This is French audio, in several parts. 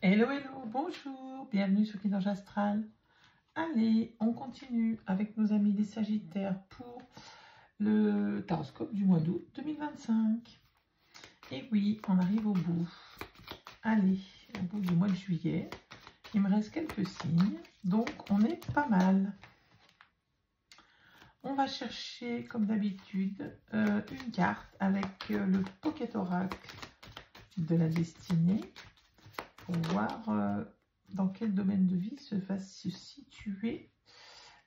Hello, hello, bonjour, bienvenue sur Guidage Astral. Allez, on continue avec nos amis des Sagittaires pour le taroscope du mois d'août 2025. Et oui, on arrive au bout. Allez, au bout du mois de juillet, il me reste quelques signes, donc on est pas mal. On va chercher, comme d'habitude, une carte avec le Pocket Oracle de la destinée pour voir dans quel domaine de vie se va se situer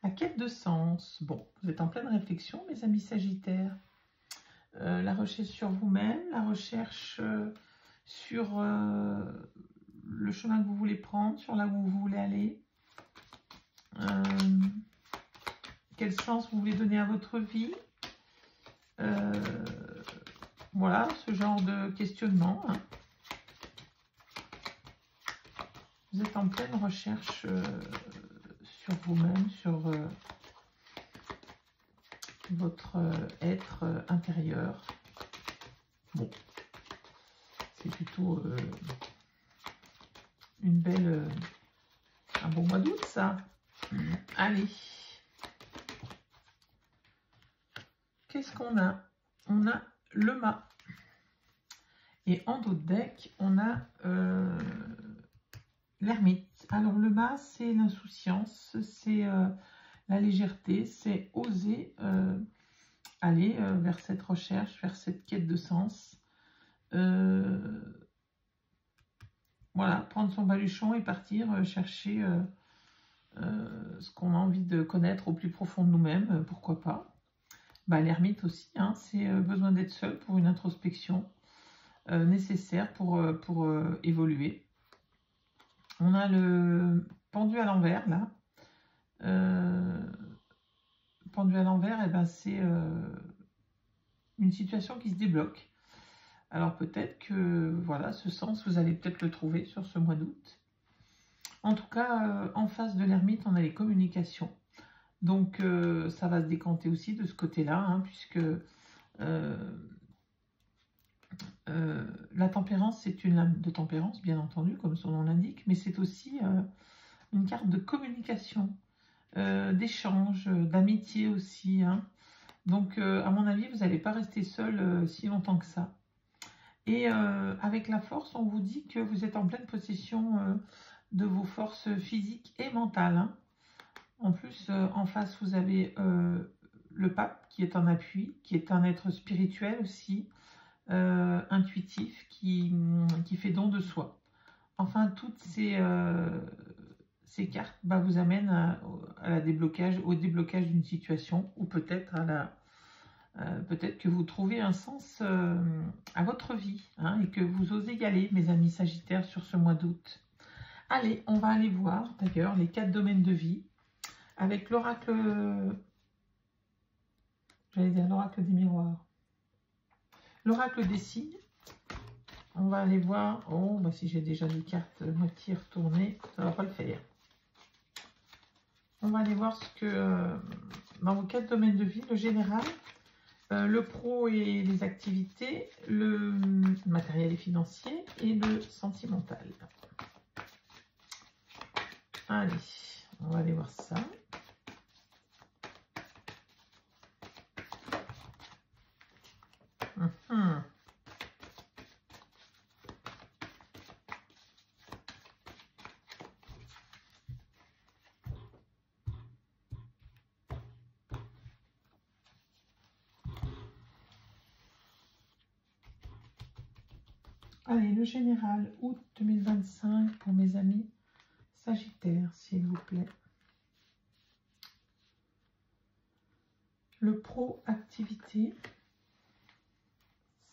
la quête de sens. Bon, vous êtes en pleine réflexion, mes amis Sagittaires. La recherche sur vous-même, la recherche sur le chemin que vous voulez prendre, sur là où vous voulez aller. Quel sens vous voulez donner à votre vie. Voilà, ce genre de questionnement. Hein. Vous êtes en pleine recherche sur vous-même, sur votre être intérieur. Bon, c'est plutôt une belle, un bon mois d'août, ça. Allez. Qu'est-ce qu'on a? On a le mât. Et en dos de deck, on a l'ermite. Alors le mât, c'est l'insouciance, c'est la légèreté, c'est oser aller vers cette recherche, vers cette quête de sens. Voilà, prendre son baluchon et partir chercher ce qu'on a envie de connaître au plus profond de nous-mêmes, pourquoi pas. Bah, l'ermite aussi, hein, c'est besoin d'être seul pour une introspection nécessaire pour évoluer. On a le pendu à l'envers, là. Pendu à l'envers, eh ben, c'est une situation qui se débloque. Alors peut-être que, voilà, ce sens, vous allez peut-être le trouver sur ce mois d'août. En tout cas, en face de l'ermite, on a les communications. Donc, ça va se décanter aussi de ce côté-là, hein, puisque la tempérance, c'est une lame de tempérance, bien entendu, comme son nom l'indique, mais c'est aussi une carte de communication, d'échange, d'amitié aussi. Hein. Donc, à mon avis, vous n'allez pas rester seul si longtemps que ça. Et avec la force, on vous dit que vous êtes en pleine possession de vos forces physiques et mentales. Hein. En plus, en face, vous avez le pape qui est en appui, qui est un être spirituel aussi, intuitif, qui fait don de soi. Enfin, toutes ces cartes vous amènent au déblocage d'une situation, ou peut-être peut-être que vous trouvez un sens à votre vie, hein, et que vous osez y aller, mes amis Sagittaires, sur ce mois d'août. Allez, on va aller voir d'ailleurs les 4 domaines de vie avec l'oracle, j'allais dire l'oracle des miroirs, l'oracle des signes. On va aller voir, oh, bah si j'ai déjà des cartes moitié retournées, ça ne va pas le faire. On va aller voir ce que, dans vos 4 domaines de vie, le général, le pro et les activités, le matériel et financier et le sentimental. Allez, on va aller voir ça. Allez, le général, août 2025 pour mes amis Sagittaires, s'il vous plaît. Le pro activité,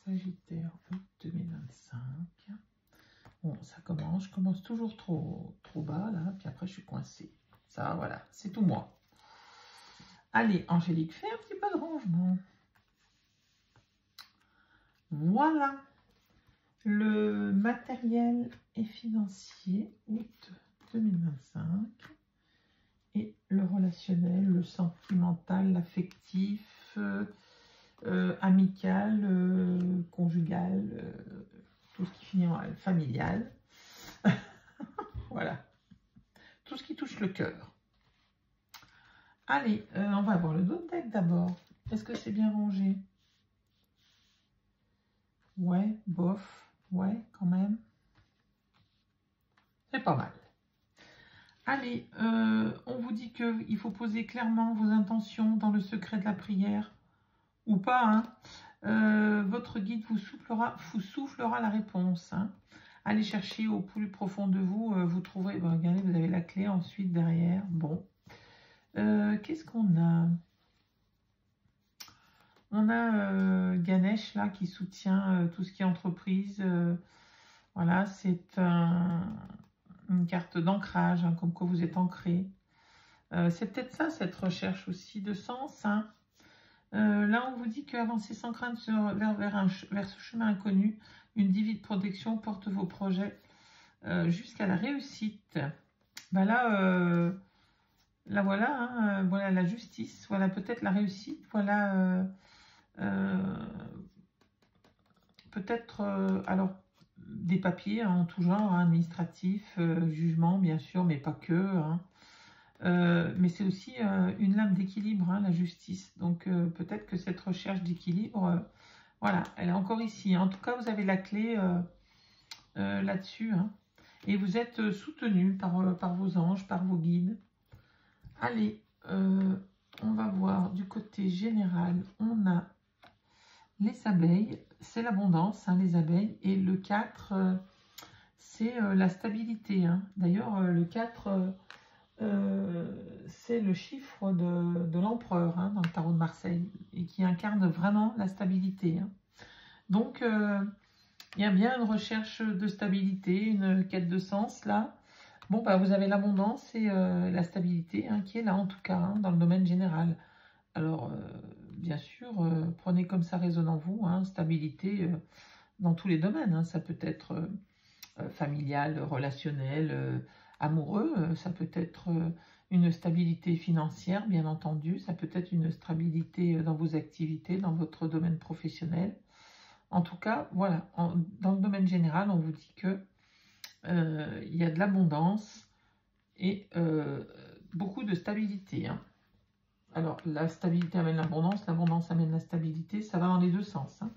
Sagittaire, août 2025. Bon, ça commence, je commence toujours trop bas, là, puis après je suis coincée. Ça, voilà, c'est tout moi. Allez, Angélique, fais un petit peu de rangement. Voilà. Le matériel et financier, août 2025. Et le relationnel, le sentimental, l'affectif, amical, conjugal, tout ce qui finit en familial. plus le cœur. Allez, on va voir le dos de deck d'abord. Est-ce que c'est bien rangé? Ouais, bof. Ouais, quand même. C'est pas mal. Allez, on vous dit qu'il faut poser clairement vos intentions dans le secret de la prière. Ou pas, hein. Votre guide vous soufflera la réponse. Hein. Allez chercher au plus profond de vous. Vous trouverez, bon, regardez, vous avez la clé ensuite derrière. Bon. Qu'est-ce qu'on a? On a Ganesh là qui soutient tout ce qui est entreprise. Voilà, c'est une carte d'ancrage, hein, comme quoi vous êtes ancré. C'est peut-être ça, cette recherche aussi de sens. Hein. Là, on vous dit qu'avancer sans crainte vers ce chemin inconnu, une divine protection porte vos projets jusqu'à la réussite. Ben là, là voilà, hein, voilà la justice, voilà peut-être la réussite, voilà peut-être alors des papiers hein, en tout genre, hein, administratifs, jugement bien sûr, mais pas que. Hein. Mais c'est aussi une lame d'équilibre, hein, la justice. Donc peut-être que cette recherche d'équilibre, voilà, elle est encore ici. En tout cas, vous avez la clé là-dessus. Hein. Et vous êtes soutenu par vos anges, par vos guides. Allez, on va voir du côté général. On a les abeilles, c'est l'abondance, hein, les abeilles. Et le 4, c'est la stabilité. Hein. D'ailleurs, le 4... c'est le chiffre de l'empereur hein, dans le tarot de Marseille et qui incarne vraiment la stabilité. Hein. Donc, il y a bien une recherche de stabilité, une quête de sens là. Bon, bah, vous avez l'abondance et la stabilité hein, qui est là en tout cas hein, dans le domaine général. Alors, bien sûr, prenez comme ça résonne en vous, hein, stabilité dans tous les domaines. Hein. Ça peut être familial, relationnel, amoureux, ça peut être une stabilité financière, bien entendu, ça peut être une stabilité dans vos activités, dans votre domaine professionnel. En tout cas, voilà, dans le domaine général, on vous dit que il y a de l'abondance et beaucoup de stabilité. Hein. Alors, la stabilité amène l'abondance amène la stabilité, ça va dans les deux sens. Hein.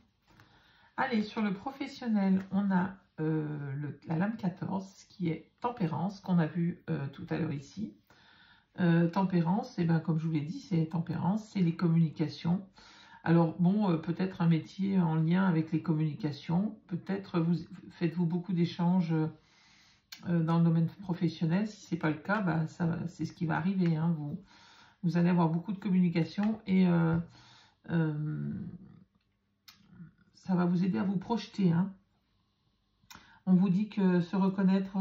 Allez, sur le professionnel, on a la lame 14 qui est tempérance, qu'on a vu tout à l'heure ici. Tempérance, et ben, comme je vous l'ai dit, c'est tempérance, c'est les communications. Alors bon, peut-être un métier en lien avec les communications, peut-être faites-vous beaucoup d'échanges dans le domaine professionnel. Si ce n'est pas le cas, bah, c'est ce qui va arriver. Hein. Vous allez avoir beaucoup de communication et ça va vous aider à vous projeter. Hein. On vous dit que se reconnaître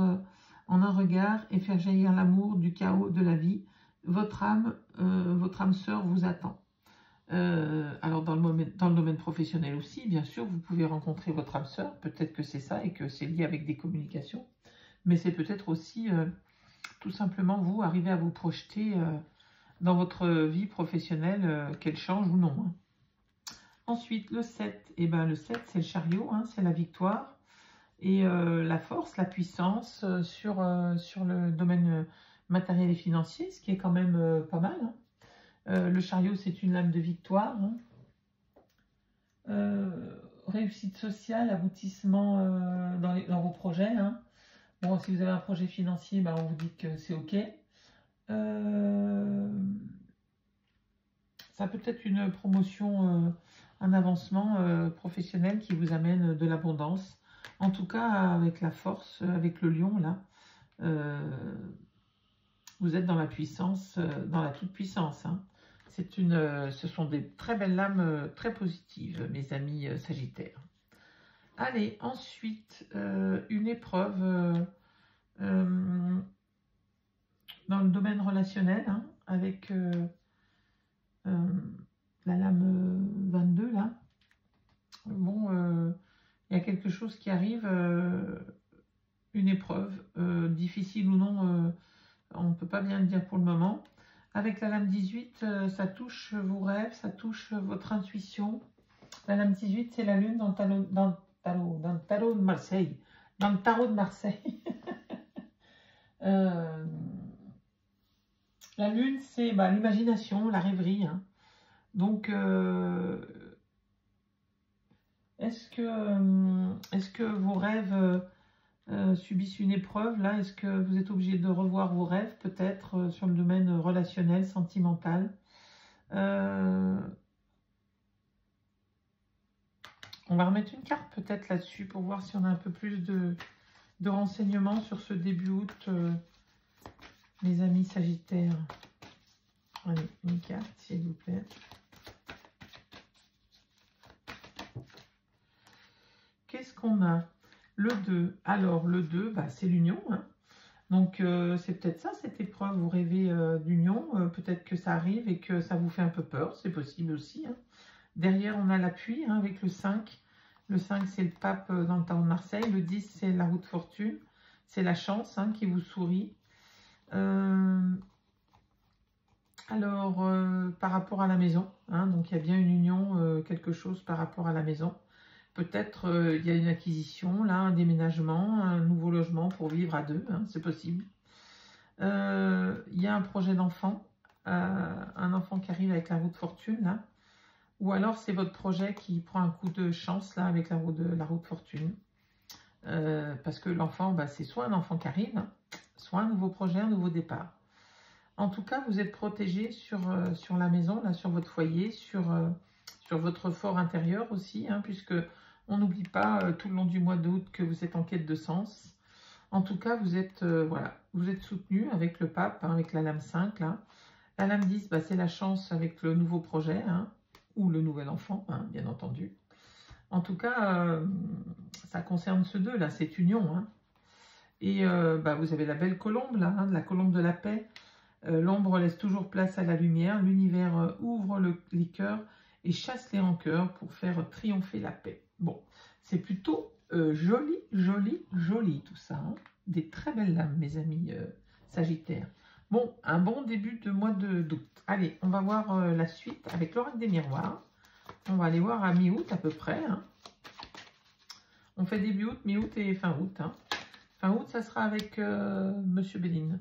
en un regard et faire jaillir l'amour du chaos de la vie, votre âme sœur vous attend. Alors dans le domaine professionnel aussi, bien sûr, vous pouvez rencontrer votre âme sœur, peut-être que c'est ça et que c'est lié avec des communications, mais c'est peut-être aussi tout simplement vous arriver à vous projeter dans votre vie professionnelle, qu'elle change ou non. Hein. Ensuite, le 7, eh ben, le 7 c'est le chariot, hein, c'est la victoire. Et la force, la puissance sur le domaine matériel et financier, ce qui est quand même pas mal. Hein. Le chariot, c'est une lame de victoire. Hein. Réussite sociale, aboutissement dans vos projets. Hein. Bon, si vous avez un projet financier, bah, on vous dit que c'est OK. Ça peut être une promotion, un avancement professionnel qui vous amène de l'abondance. En tout cas, avec la force, avec le lion, là, vous êtes dans la puissance, dans la toute-puissance. Hein. Ce sont des très belles lames, très positives, mes amis Sagittaires. Allez, ensuite, une épreuve dans le domaine relationnel, hein, avec la lame 22, là. Bon... il y a quelque chose qui arrive, une épreuve, difficile ou non, on ne peut pas bien le dire pour le moment. Avec la lame 18, ça touche vos rêves, ça touche votre intuition. La lame 18, c'est la lune dans le tarot de Marseille. Dans le tarot de Marseille. La lune, c'est l'imagination, la rêverie. Hein. Donc, est-ce que vos rêves subissent une épreuve là? Est-ce que vous êtes obligé de revoir vos rêves peut-être sur le domaine relationnel, sentimental? On va remettre une carte peut-être là-dessus pour voir si on a un peu plus de renseignements sur ce début août, mes amis Sagittaires. Allez, une carte s'il vous plaît. Qu'est-ce qu'on a? Le 2. Alors, le 2, c'est l'union. Hein. Donc, c'est peut-être ça, cette épreuve. Vous rêvez d'union. Peut-être que ça arrive et que ça vous fait un peu peur. C'est possible aussi. Hein. Derrière, on a l'appui avec le 5. Le 5, c'est le pape dans le tarot de Marseille. Le 10, c'est la roue de fortune. C'est la chance qui vous sourit. Alors, par rapport à la maison. Donc, il y a bien une union, quelque chose par rapport à la maison. Peut-être il y a une acquisition, là, un déménagement, un nouveau logement pour vivre à deux, c'est possible. Il y a un projet d'enfant, un enfant qui arrive avec la roue de fortune, là. Ou alors c'est votre projet qui prend un coup de chance, là, avec la roue de fortune. Parce que l'enfant, c'est soit un enfant qui arrive, soit un nouveau projet, un nouveau départ. En tout cas, vous êtes protégé sur la maison, là, sur votre foyer, sur votre fort intérieur aussi, puisque on n'oublie pas tout le long du mois d'août que vous êtes en quête de sens. En tout cas, vous êtes, vous êtes soutenu avec le pape, avec la lame 5. Là. La lame 10, c'est la chance avec le nouveau projet, ou le nouvel enfant, bien entendu. En tout cas, ça concerne ceux deux, là, cette union. Et vous avez la belle colombe, là, la colombe de la paix. L'ombre laisse toujours place à la lumière. L'univers ouvre les cœurs et chasse les rancœurs pour faire triompher la paix. Bon, c'est plutôt joli, joli, joli tout ça. Des très belles lames, mes amis Sagittaires. Bon, un bon début de mois d'août. Allez, on va voir la suite avec l'oracle des miroirs. On va aller voir à mi-août à peu près. On fait début août, mi-août et fin août. Fin août, ça sera avec Monsieur Béline.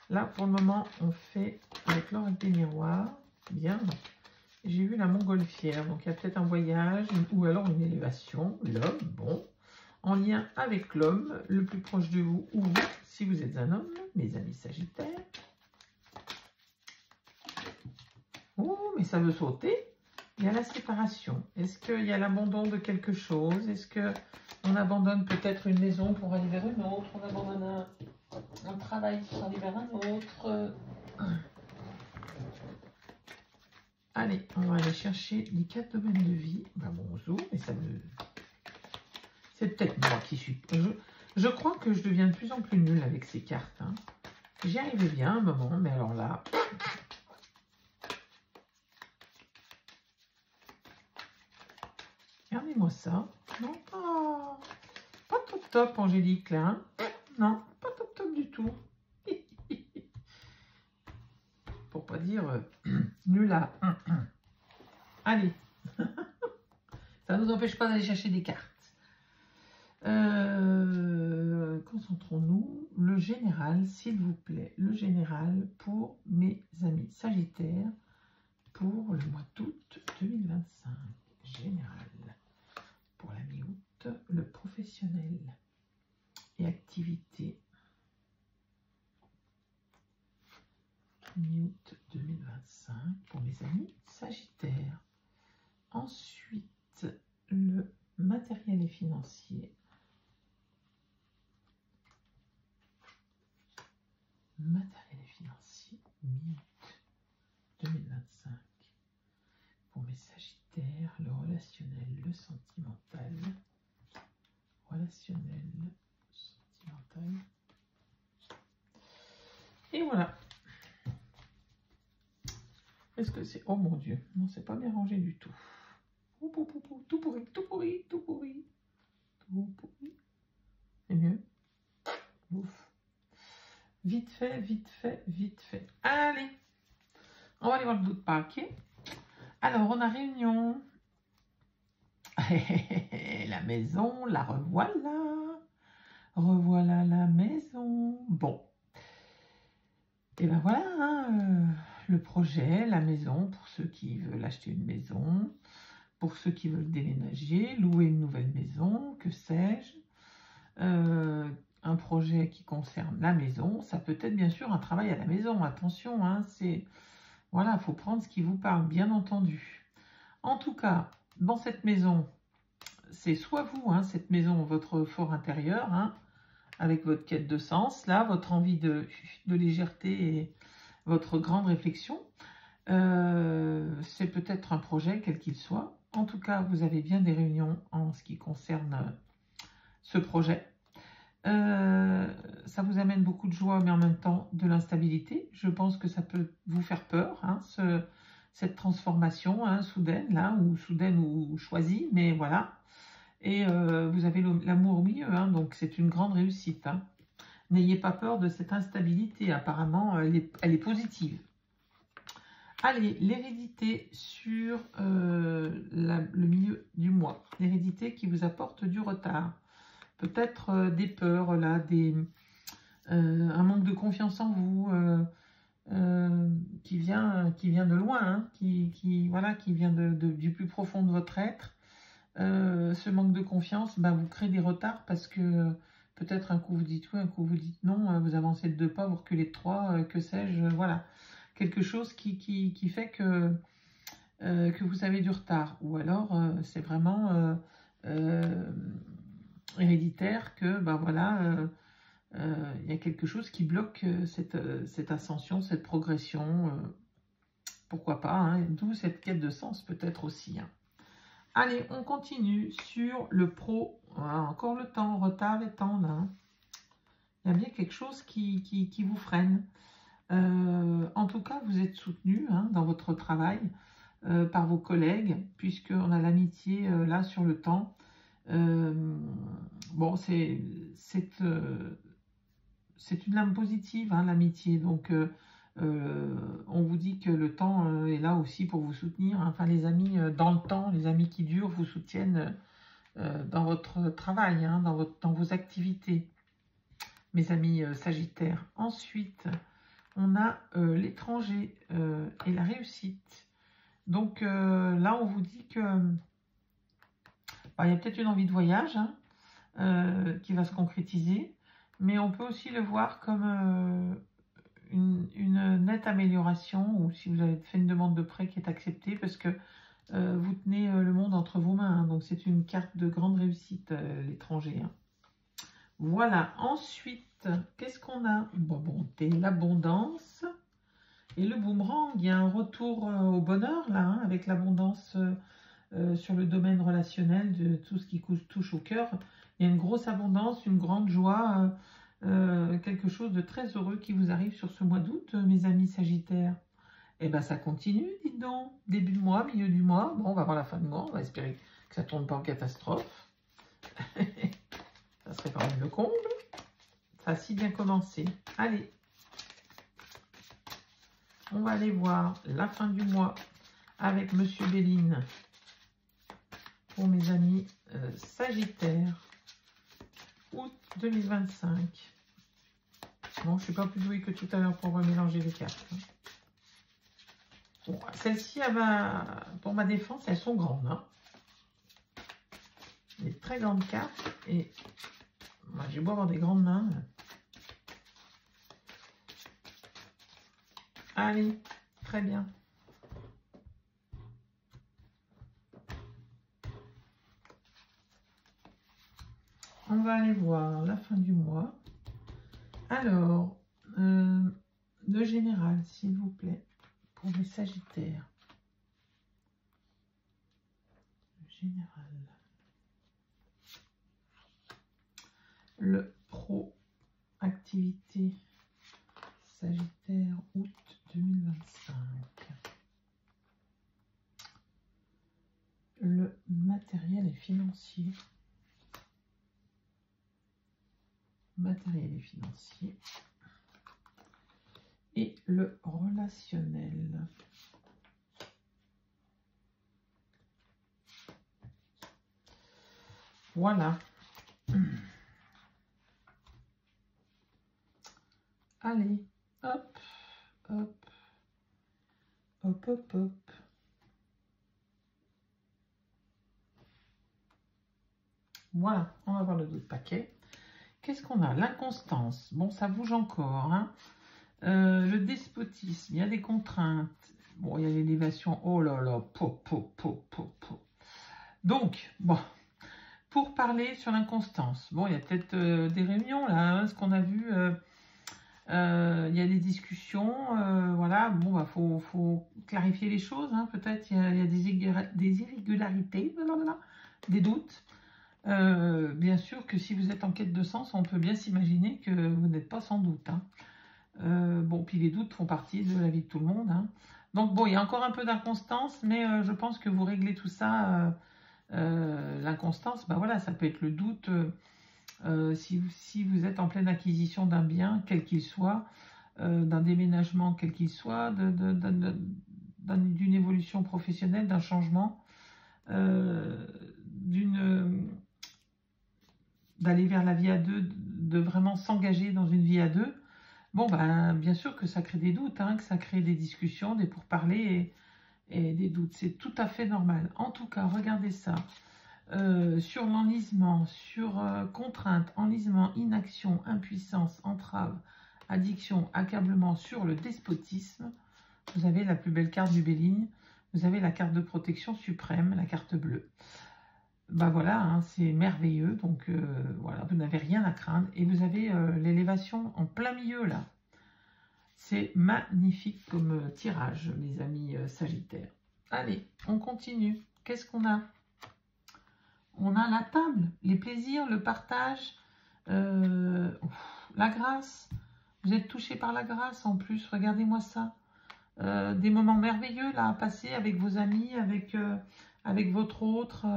Là, pour le moment, on fait avec l'oracle des miroirs. Bien. J'ai vu la montgolfière, donc il y a peut-être un voyage ou alors une élévation. L'homme, bon, en lien avec l'homme, le plus proche de vous, ou vous, si vous êtes un homme, mes amis Sagittaires. Oh, mais ça veut sauter. Il y a la séparation. Est-ce qu'il y a l'abandon de quelque chose? Est-ce qu'on abandonne peut-être une maison pour aller vers une autre? On abandonne un travail pour aller vers un autre? Allez, on va aller chercher les 4 domaines de vie. Bonjour, mais ça me... C'est peut-être moi qui suis... Je crois que je deviens de plus en plus nulle avec ces cartes. J'y arrivais bien un moment, mais alors là... Regardez-moi ça. Non, pas top top, Angélique, là. Non, pas top top du tout. Pour pas dire nul à... Allez. Ça ne nous empêche pas d'aller chercher des cartes. Concentrons-nous. Le général, s'il vous plaît. Le général pour mes amis Sagittaires pour le mois d'août 2025. Général. Pour la mi-août, le professionnel et activité. Mi-août 2025 pour mes amis Sagittaires. Ensuite, le matériel et financier. Matériel et financier, mi-août 2025. Pour mes Sagittaires, le relationnel, le sentimental. Relationnel, sentimental. Et voilà. Est-ce que c'est... Oh mon Dieu, non, c'est pas bien rangé du tout. Tout pourri, tout pourri, tout pourri. Tout pourri. C'est mieux. Ouf. Vite fait, vite fait, vite fait. Allez, on va aller voir le d'autres paquets. Alors, on a réunion. La maison, la revoilà. Revoilà la maison. Bon. Et ben voilà, hein, le projet, la maison, pour ceux qui veulent acheter une maison, pour ceux qui veulent déménager, louer une nouvelle maison, que sais-je. Un projet qui concerne la maison, ça peut être bien sûr un travail à la maison, attention, hein, voilà, il faut prendre ce qui vous parle, bien entendu. En tout cas, dans cette maison, c'est soit vous, hein, cette maison, votre fort intérieur, hein, avec votre quête de sens, là, votre envie de légèreté et votre grande réflexion. C'est peut-être un projet, quel qu'il soit. En tout cas, vous avez bien des réunions en ce qui concerne ce projet. Ça vous amène beaucoup de joie, mais en même temps de l'instabilité. Je pense que ça peut vous faire peur, hein, cette transformation, hein, soudaine, là, ou choisie, mais voilà. Et vous avez l'amour au milieu, hein, donc c'est une grande réussite. Hein. N'ayez pas peur de cette instabilité, apparemment, elle est positive. Allez, l'hérédité sur le milieu du mois. L'hérédité qui vous apporte du retard. Peut-être des peurs, là, un manque de confiance en vous qui vient de loin, hein, voilà, qui vient du plus profond de votre être. Ce manque de confiance, vous crée des retards parce que peut-être un coup vous dites oui, un coup vous dites non, vous avancez de 2 pas, vous reculez de 3, que sais-je, voilà. Quelque chose qui fait que vous avez du retard. Ou alors, c'est vraiment héréditaire que, voilà, il y a quelque chose qui bloque cette ascension, cette progression. Pourquoi pas, hein, d'où cette quête de sens peut-être aussi. Hein. Allez, on continue sur le pro. Voilà, encore le temps, retard et temps, là. Hein. Il y a bien quelque chose qui vous freine. En tout cas, vous êtes soutenu, hein, dans votre travail par vos collègues, puisqu'on a l'amitié là sur le temps. Bon, c'est une lame positive, hein, l'amitié. Donc, on vous dit que le temps est là aussi pour vous soutenir. Enfin, les amis dans le temps, les amis qui durent vous soutiennent dans votre travail, hein, dans vos activités, mes amis sagittaires. Ensuite, on a l'étranger et la réussite. Donc là, on vous dit que il y a peut-être une envie de voyage, hein, qui va se concrétiser, mais on peut aussi le voir comme une nette amélioration, ou si vous avez fait une demande de prêt qui est acceptée, parce que vous tenez le monde entre vos mains, hein, donc c'est une carte de grande réussite, l'étranger. Hein. Voilà, ensuite, qu'est-ce qu'on a? Bonté, l'abondance et le boomerang. Il y a un retour au bonheur, là, hein, avec l'abondance sur le domaine relationnel, de tout ce qui touche au cœur. Il y a une grosse abondance, une grande joie, quelque chose de très heureux qui vous arrive sur ce mois d'août, mes amis sagittaires. Et bien, ça continue, dites donc. Début de mois, milieu du mois. Bon, on va voir la fin du mois. On va espérer que ça ne tourne pas en catastrophe. Ça serait quand même le comble. Ça a si bien commencé. Allez. On va aller voir la fin du mois avec Monsieur Béline pour mes amis sagittaires. Août 2025. Bon, je ne suis pas plus douée que tout à l'heure pour remélanger les cartes. Bon, celles-ci, pour ma défense, elles sont grandes. Hein. Des très grandes cartes. Et moi, j'ai beau avoir des grandes mains. Allez, très bien. On va aller voir la fin du mois. Alors, le général, s'il vous plaît, pour les sagittaires. Le général. Le pro, activité sagittaire, août 2025. Le matériel et financier. Matériel et financier. Et le relationnel. Voilà. Allez, hop. hop, hop, hop, hop. Voilà, on va voir le d'autres paquet. Qu'est-ce qu'on a? L'inconstance. Bon, ça bouge encore. Hein. Le despotisme, il y a des contraintes. Bon, il y a l'élévation. Oh là là, Donc, bon, pour parler sur l'inconstance. Bon, il y a peut-être des réunions là, hein, ce qu'on a vu. Il y a des discussions. Voilà, bon, bah, faut clarifier les choses. Hein, peut-être il y a des irrégularités, des doutes. Bien sûr que si vous êtes en quête de sens, on peut bien s'imaginer que vous n'êtes pas sans doute. Hein. Bon, puis les doutes font partie de la vie de tout le monde. Hein. Donc bon, il y a encore un peu d'inconstance, mais je pense que vous réglez tout ça. L'inconstance, bah voilà, ça peut être le doute si vous êtes en pleine acquisition d'un bien, quel qu'il soit, d'un déménagement, quel qu'il soit, d'une évolution professionnelle, d'un changement, d'aller vers la vie à deux, de vraiment s'engager dans une vie à deux. Bon, ben, bien sûr que ça crée des doutes, hein, que ça crée des discussions, des pourparlers et des doutes. C'est tout à fait normal. En tout cas, regardez ça. Sur l'enlisement, sur contrainte, enlisement, inaction, impuissance, entrave, addiction, accablement, sur le despotisme, vous avez la plus belle carte du Béligne. Vous avez la carte de protection suprême, la carte bleue. Bah voilà, hein, c'est merveilleux, donc voilà, vous n'avez rien à craindre. Et vous avez l'élévation en plein milieu, là. C'est magnifique comme tirage, mes amis Sagittaires. Allez, on continue. Qu'est-ce qu'on a? On a la table, les plaisirs, le partage, la grâce. Vous êtes touché par la grâce en plus, regardez-moi ça. Des moments merveilleux, là, à passer avec vos amis, avec votre autre...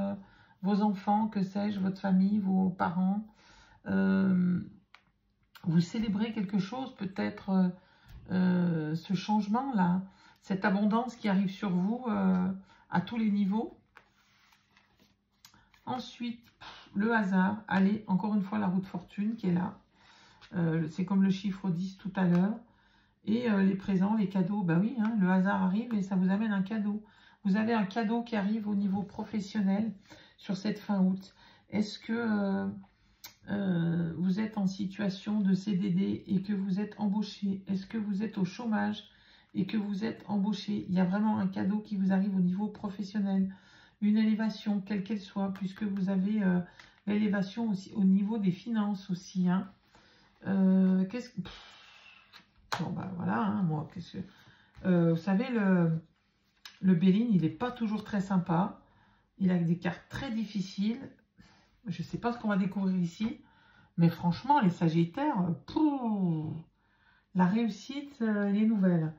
vos enfants, que sais-je, votre famille, vos parents. Vous célébrez quelque chose, peut-être ce changement-là, cette abondance qui arrive sur vous à tous les niveaux. Ensuite, le hasard. Allez, encore une fois, la roue de fortune qui est là. C'est comme le chiffre 10 tout à l'heure. Et les présents, les cadeaux, bah oui, hein, le hasard arrive et ça vous amène un cadeau. Vous avez un cadeau qui arrive au niveau professionnel sur cette fin août. Est-ce que vous êtes en situation de CDD et que vous êtes embauché? Est-ce que vous êtes au chômage et que vous êtes embauché? Il y a vraiment un cadeau qui vous arrive au niveau professionnel. Une élévation, quelle qu'elle soit, puisque vous avez l'élévation aussi au niveau des finances aussi. Hein. Qu'est-ce que... Bon, bah voilà, hein, moi, qu'est-ce que... vous savez, le Béligne, il n'est pas toujours très sympa. Il a des cartes très difficiles. Je ne sais pas ce qu'on va découvrir ici. Mais franchement, les Sagittaires, la réussite, les nouvelles.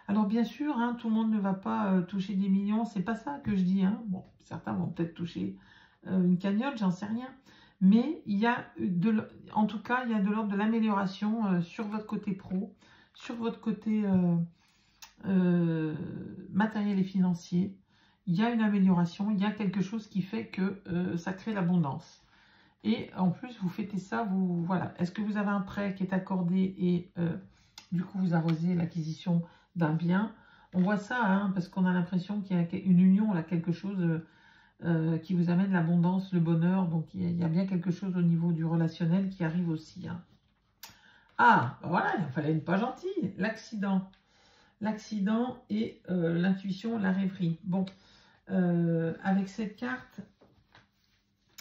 Alors bien sûr, hein, tout le monde ne va pas toucher des millions. C'est pas ça que je dis. Hein. Bon, certains vont peut-être toucher une cagnotte, j'en sais rien. Mais il y a en tout cas, il y a de l'ordre de l'amélioration sur votre côté pro, sur votre côté matériel et financier. Il y a une amélioration, il y a quelque chose qui fait que ça crée l'abondance. Et en plus, vous fêtez ça, voilà. Est-ce que vous avez un prêt qui est accordé et du coup, vous arrosez l'acquisition d'un bien? On voit ça, hein, parce qu'on a l'impression qu'il y a une union, là, quelque chose qui vous amène l'abondance, le bonheur. Donc, il y a bien quelque chose au niveau du relationnel qui arrive aussi. Hein. Ah, ben voilà, il fallait une pas gentille. L'accident. L'accident et l'intuition, la rêverie. Bon, avec cette carte,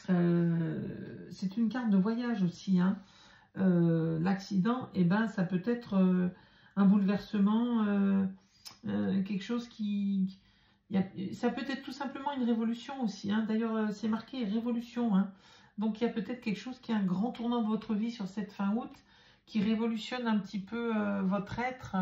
c'est une carte de voyage aussi. Hein. L'accident, eh ben, ça peut être un bouleversement, quelque chose qui... ça peut être tout simplement une révolution aussi. Hein. D'ailleurs, c'est marqué révolution. Hein. Donc, il y a peut-être quelque chose qui est un grand tournant de votre vie sur cette fin août, qui révolutionne un petit peu votre être.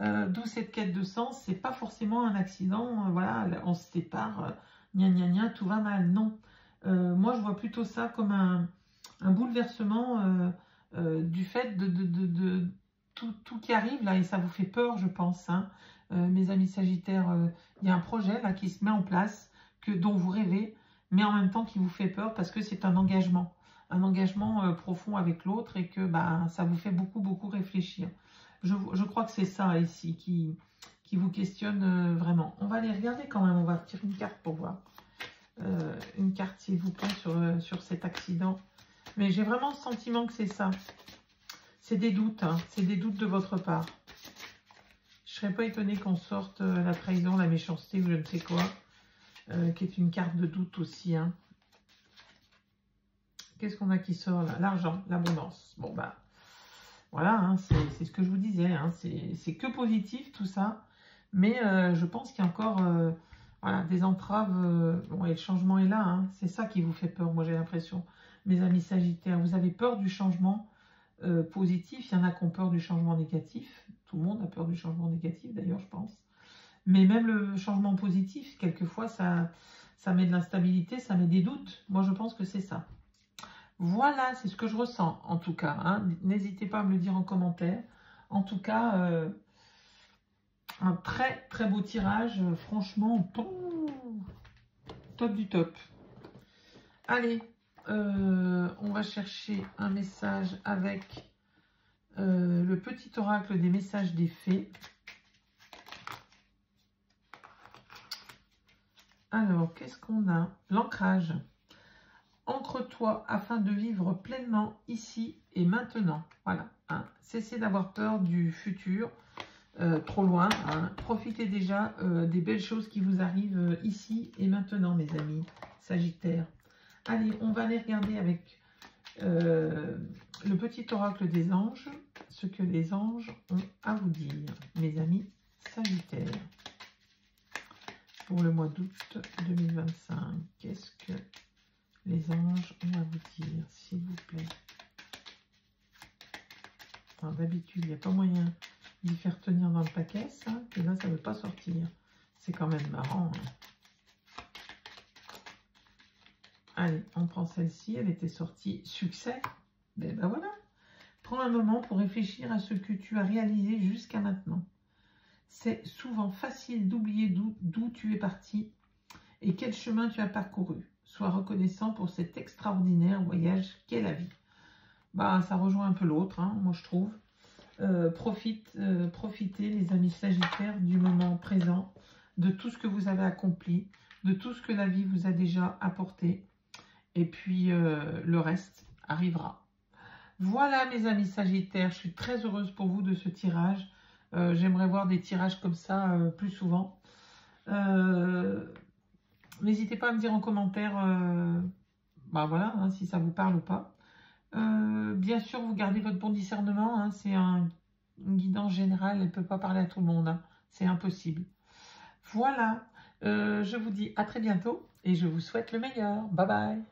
D'où cette quête de sens. C'est pas forcément un accident. Voilà, on se sépare. Gna gna gna, tout va mal. Non. Moi, je vois plutôt ça comme un bouleversement du fait de tout qui arrive là. Et ça vous fait peur, je pense. Hein. Mes amis Sagittaires, il y a un projet là qui se met en place, dont vous rêvez, mais en même temps qui vous fait peur parce que c'est un engagement profond avec l'autre et que bah, ça vous fait beaucoup réfléchir. Je crois que c'est ça ici qui vous questionne vraiment. On va aller regarder quand même, on va tirer une carte pour voir. Une carte s'il vous plaît sur cet accident. Mais j'ai vraiment le sentiment que c'est ça. C'est des doutes, hein. C'est des doutes de votre part. Je ne serais pas étonnée qu'on sorte la trahison, la méchanceté ou je ne sais quoi. Qui est une carte de doute aussi. Hein. Qu'est-ce qu'on a qui sort là? L'argent, l'abondance. Bon bah, voilà, hein, c'est ce que je vous disais. Hein. C'est que positif tout ça. Mais je pense qu'il y a encore voilà, des entraves. Bon, et le changement est là. Hein. C'est ça qui vous fait peur, moi j'ai l'impression. Mes amis Sagittaires, vous avez peur du changement positif. Il y en a qui ont peur du changement négatif. Tout le monde a peur du changement négatif d'ailleurs, je pense. Mais même le changement positif, quelquefois, ça met de l'instabilité, ça met des doutes. Moi, je pense que c'est ça. Voilà, c'est ce que je ressens, en tout cas. Hein. N'hésitez pas à me le dire en commentaire. En tout cas, un très, très beau tirage. Franchement, top du top. Allez, on va chercher un message avec le petit oracle des messages des fées. Alors, qu'est-ce qu'on a? L'ancrage. Ancre-toi afin de vivre pleinement ici et maintenant. Voilà. Hein. Cessez d'avoir peur du futur, trop loin. Hein. Profitez déjà des belles choses qui vous arrivent ici et maintenant, mes amis Sagittaires. Allez, on va aller regarder avec le petit oracle des anges, ce que les anges ont à vous dire, mes amis Sagittaires. Pour le mois d'août 2025, qu'est-ce que les anges ont à vous dire, s'il vous plaît? D'habitude, il n'y a pas moyen d'y faire tenir dans le paquet, ça. Et là, ça ne veut pas sortir. C'est quand même marrant. Hein. Allez, on prend celle-ci. Elle était sortie succès. Ben voilà. Prends un moment pour réfléchir à ce que tu as réalisé jusqu'à maintenant. C'est souvent facile d'oublier d'où tu es parti et quel chemin tu as parcouru. Sois reconnaissant pour cet extraordinaire voyage qu'est la vie. Bah, ça rejoint un peu l'autre, hein, moi je trouve. Profitez, les amis Sagittaires, du moment présent, de tout ce que vous avez accompli, de tout ce que la vie vous a déjà apporté. Et puis, le reste arrivera. Voilà, mes amis Sagittaires, je suis très heureuse pour vous de ce tirage. J'aimerais voir des tirages comme ça plus souvent. N'hésitez pas à me dire en commentaire bah voilà, hein, si ça vous parle ou pas. Bien sûr, vous gardez votre bon discernement. Hein, c'est une guidance générale, elle ne peut pas parler à tout le monde. Hein, c'est impossible. Voilà, je vous dis à très bientôt et je vous souhaite le meilleur. Bye bye.